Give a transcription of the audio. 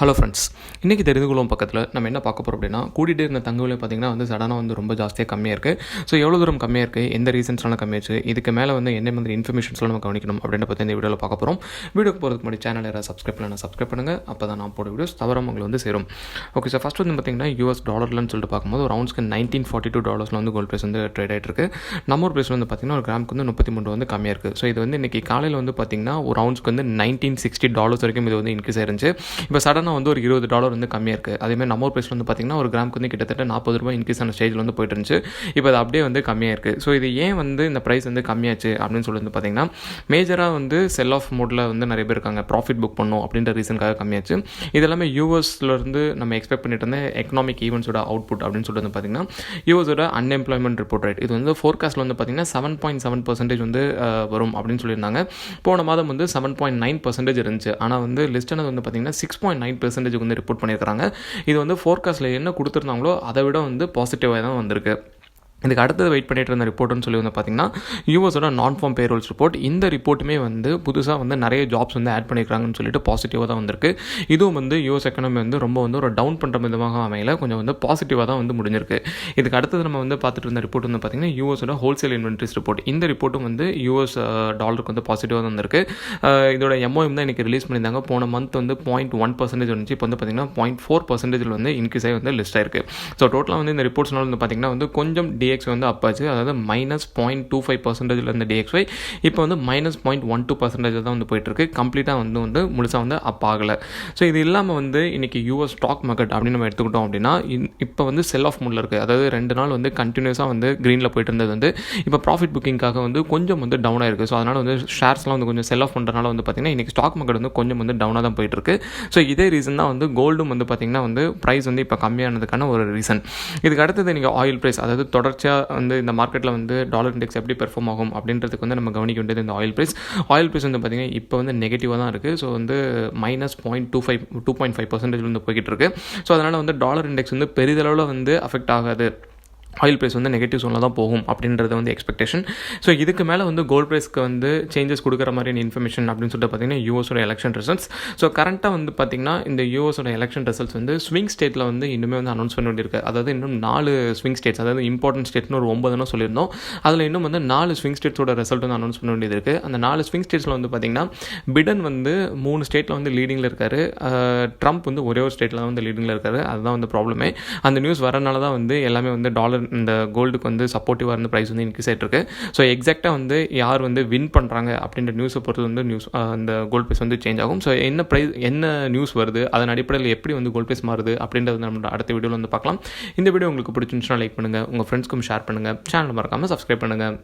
Hello friends, இன்றைக்கி தெரிந்து கொள்ளும் பக்கத்தில் நம்ம என்ன பார்க்க போகிறோம் அப்படின்னா, கூட்டிகிட்டே இருந்த தங்க விலை பார்த்திங்கன்னா சடனாக ரொம்ப ஜாஸ்தியாக கம்மியாக இருக்குது. ஸோ எவ்வளோ தூரம் கம்மியாக இருக்குது, எந்த ரீசன்ஸ்லாம் கம்மியாச்சு, இதுக்கு மேலே என்ன மாதிரி இன்ஃபர்மேஷன்ஸ்லாம் நம்ம கவனிக்கணும் அப்படின்ற பற்றி இந்த வீடியோவில் பார்க்க போகிறோம். வீடியோக்கு போகிறதுக்கு முன்னாடி சேனல் யாராவது சப்ஸ்கிரைப் பண்ணுங்கள். அப்போ தான் நான் போட வீடியோஸ் தவறாமல் உங்களுக்கு சேரும். ஓகே சார், ஃபஸ்ட் பார்த்திங்கன்னா US டாலர்லன்னு சொல்லிட்டு பார்க்கும்போது ஒரு ரவுண்ட்ஸ்க்கு $1942 கோல்ட் ப்ரைஸ் ட்ரேட் ஆகிட்டு இருக்குது. நம்ம ஒரு ப்ரைஸ் பார்த்திங்கன்னா ஒரு கிராமுக்கு 33 கம்மியாக இருக்குது. ஸோ இது இன்றைக்கி காலையில் பார்த்திங்கன்னா ஒரு ரவுண்ட்ஸ்க்கு $1960 வரைக்கும் இது இன்க்ரீஸ் ஆயிருந்துச்சு. இப்போ சடனாக ஒரு $20 கம்மியாக இருக்குது. அதேமாதிரி நம்ம ப்ரைஸ் பார்த்திங்கன்னா ஒரு கிராமுக்கு கிட்டத்தட்ட $40 இன்க்ரீஸ் ஆன ஸ்டேஜில் போயிட்டு இருந்துச்சு. இப்போ அது அப்படியே கம்மியாக இருக்குது. ஸோ இது ஏன் இந்த ப்ரைஸ் கம்மியாச்சு அப்படின்னு சொல்லி பார்த்திங்கன்னா, மேஜராக செல் ஆஃப் மோடில் நிறைய பேர் இருக்காங்க. ப்ராஃபிட் புக் பண்ணணும் அப்படின்ற ரீசனுக்காக கம்மியாச்சு. இது எல்லாமே யூஎஸ்லேருந்து நம்ம எக்ஸ்பெக்ட் பண்ணிட்டு இருந்த எக்கனாமிக் ஈவெண்ட்ஸோட அவுட்புட் அப்படின்னு சொல்லிட்டு பார்த்திங்கன்னா, யூஎஸோட அன்எம்ப்ளாய்மெண்ட் ரிப்போர்ட் ரேட் இது ஃபோர்காஸ்ட்டில் பார்த்திங்கன்னா 7.7% வரும் அப்படின்னு சொல்லியிருந்தாங்க. போன மாதம் 7.9% இருந்துச்சு. ஆனால் லிஸ்ட் ஆனது பார்த்திங்கன்னா 6.9% ரிப்போர்ட் பண்ணியிருக்காங்க. இது ஃபோர்காஸ்ட்டில் என்ன கொடுத்துருந்தாங்களோ அதை விட பாசிட்டிவாக தான் வந்திருக்கு. இதுக்கு அடுத்தது வெயிட் பண்ணிட்டு இருந்த ரிப்போர்ட்னு சொல்லி பார்த்திங்கன்னா, யூஎஸோட நான் ஃபார்ம் பேரோல்ஸ் ரிப்போர்ட். இந்த ரிப்போர்ட்டுமே புதுசாக நிறைய ஜாப்ஸ் ஆட் பண்ணியிருக்காங்கன்னு சொல்லிட்டு பாசிட்டிவாக தான் வந்திருக்கு. இதுவும் யூஎஸ் எக்கனாமி ரொம்ப ஒரு டவுன் பண்ணுற விதமாக அமையல, கொஞ்சம் பாசிட்டிவாக தான் முடிஞ்சிருக்கு. இதுக்கு அடுத்தது நம்ம பார்த்துட்டு இருந்த ரிப்போர்ட் பார்த்திங்கன்னா, யூஎஸோட ஹோல்சேல் இன்வென்ட்ரிஸ் ரிப்போர்ட். இந்த ரிப்போர்ட்டும் யூஎஸ் டாலருக்கு பாசிட்டிவாக தான் வந்திருக்கு. இதோட MOM தான் இன்றைக்கி ரிலீஸ் பண்ணியிருந்தாங்க. போன மந்த் 0.1% இருந்துச்சு. இப்போ பார்த்திங்கன்னா 0.4% இன்க்ரீஸ் ஆகி லிஸ்ட் ஆயிருக்கு. ஸோ டோட்டலாக இந்த ரிப்போர்ட்ஸ்னால பார்த்திங்கன்னா கொஞ்சம் DXY அப்பாச்சு. அதாவது -0.25% இருந்த DXY இப்போ -0.12% தான் போயிட்டுருக்கு. கம்ப்ளீட்டாக முழுசாக அப் ஆகலை. ஸோ இது இல்லாமல் இன்றைக்கி யூஎஸ் ஸ்டாக் மார்க்கெட் அப்படின்னு நம்ம எடுத்துக்கிட்டோம் அப்படின்னா, இப்போ செல் ஆஃப் மூடில் இருக்குது. அதாவது 2 நாள் கண்டினியூஸாக க்ரீனில் போயிட்டு இருந்தது இப்போ ப்ராஃபிட் புக்கிங்காக கொஞ்சம் டவுன் ஆயிருக்கு. ஸோ அதனால் ஷேர்ஸ்லாம் கொஞ்சம் செல் ஆஃப் பண்ணுறதுனால பார்த்திங்கன்னா இன்றைக்கி ஸ்டாக் மார்க்கெட் கொஞ்சம் டவுனாக தான் போயிட்டுருக்கு. ஸோ இதே ரீசன் தான் கோல்டும் பார்த்திங்கன்னா ப்ரைஸ் இப்போ கம்மியானதுக்கான ஒரு ரீசன். இதுக்கு அடுத்தது நீங்கள் ஆயில் ப்ரைஸ், அதாவது தொடர்ச்சியாக இந்த மார்க்கெட்டில் டாலர் இண்டெக்ஸ் எப்படி பெர்ஃபார்ம் ஆகும் அப்படின்றதுக்கு நம்ம கவனிக்க வேண்டியது இந்த ஆயில் ப்ரைஸ் பார்த்திங்கன்னா இப்போ நெகட்டிவாக தான் இருக்குது. ஸோ -2.5% போய்கிட்டு இருக்குது. ஸோ அதனால் டாலர் இண்டெக்ஸ் பெரிதளவில் அஃபெக்ட் ஆகாது. ஆயில் ப்ரைஸ் நெகட்டிவ் சோனில் தான் போகும் அப்படின்றது எக்ஸ்பெக்டேஷன். ஸோ இதுக்கு மேலே கோல்ட் ப்ரைஸ்க்கு சேஞ்சஸ் கொடுக்குற மாதிரியான இன்ஃபர்மேஷன் அப்படின்னு சொல்லிட்டு பார்த்திங்கன்னா யூஎஸோட எலெக்ஷன் ரிசல்ட்ஸ். ஸோ கரண்ட்டாக பார்த்திங்கன்னா இந்த யூஎஸோட எலெக்ஷன் ரிசல்ட்ஸ் ஸ்விங் ஸ்டேட்டில் இன்னுமே அனௌன்ஸ் பண்ண வேண்டியிருக்கு. அதாவது இன்னும் 4 ஸ்விங் ஸ்டேட்ஸ், அதாவது இம்பார்ட்டன்ட் ஸ்டேட்னு ஒரு 9 சொல்லியிருந்தோம். அதில் இன்னும் 4 ஸ்விங் ஸ்டேட்ஸோட ரிசல்ட் அனௌன்ஸ் பண்ண வேண்டியது இருக்குது. அந்த 4 ஸ்விங் ஸ்டேட்ஸில் பார்த்திங்கன்னா பிடன் 3 ஸ்டேட்டில் லீடிங்கில் இருக்கார். ட்ரம்ப் ஒரே ஒரு ஸ்டேட்டில் தான் லீடிங்கில் இருக்கார். அதுதான் ப்ராப்ளமே. அந்த நியூஸ் வரனால தான் எல்லாமே டாலர் இந்த கோல்டுக்கு சப்போர்ட்டிவாக இருந்து ப்ரைஸ் இன்க்ரீஸ் ஆகிட்டு இருக்கு. ஸோ எக்ஸாக்டாக யார் வின் பண்ணுறாங்க அப்படின்ற நியூஸை பொறுத்து நியூஸ் அந்த கோல்ட் ப்ரைஸ் சேஞ்ச் ஆகும். ஸோ என்ன நியூஸ் வருது, அதன் அடிப்படையில் எப்படி கோல்ட் ப்ரைஸ் மாறுது அப்படின்றது நம்ம அடுத்த வீடியோவில் பார்க்கலாம். இந்த வீடியோ உங்களுக்கு பிடிச்சிருந்துச்சுன்னா லைக் பண்ணுங்கள், உங்கள் ஃப்ரெண்ட்ஸ்க்கும் ஷேர் பண்ணுங்கள், சேனல் மறக்காமல் சப்ஸ்கிரைப் பண்ணுங்கள்.